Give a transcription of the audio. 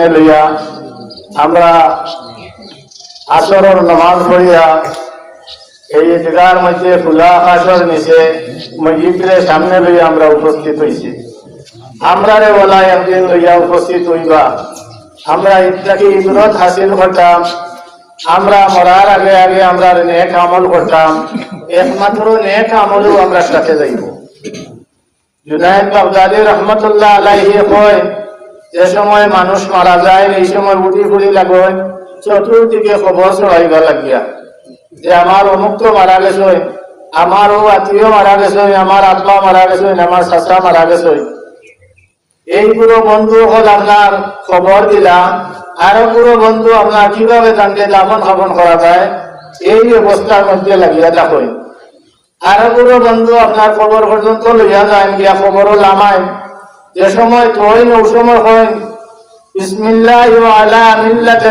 সামনে লইয়া আমরা আসরের নামাজ পড়িয়া এই জায়গার মধ্যে খোলা আকাশের নিচে মসজিদের সামনে লইয়া আমরা উপস্থিত হয়েছি। আমরা রে বলা একদিন লইয়া উপস্থিত হইবা, আমরা ইত্যাদি ইবরত হাসিল করতাম, আমরা মরার আগে আগে আমরা নেক আমল করতাম, একমাত্র নেক আমলও আমরা সাথে যাইব। জুনায়েদ বাগদাদী রহমতুল্লাহ আলাইহি কয়, যে সময় মানুষ মারা যায় এই সময় উঠি ফুরি লাগে চতুর্দিকে খবর ছড়াইবা লাগিয়া যে আমার অমুক তো মারা গেছে, আমারও আত্মীয় মারা গেছে, আমার আত্মা মারা গেছে, আমার চাচা মারা গেছে। এইগুলো বন্ধু হল আপনার খবর দিলা, আরো পুরো বন্ধু আপনার কিভাবে তাকে দাফন খাপন করা যায় এই ব্যবস্থার মধ্যে লাগিয়া থাকেন। আরো পুরো বন্ধু আপনার খবর পর্যন্ত লইয়া যায় গিয়া খবরও লামায়, যে সময় তৈন ও সময় হয় বিসমিল্লাহি ওয়া আলা মিল্লাতি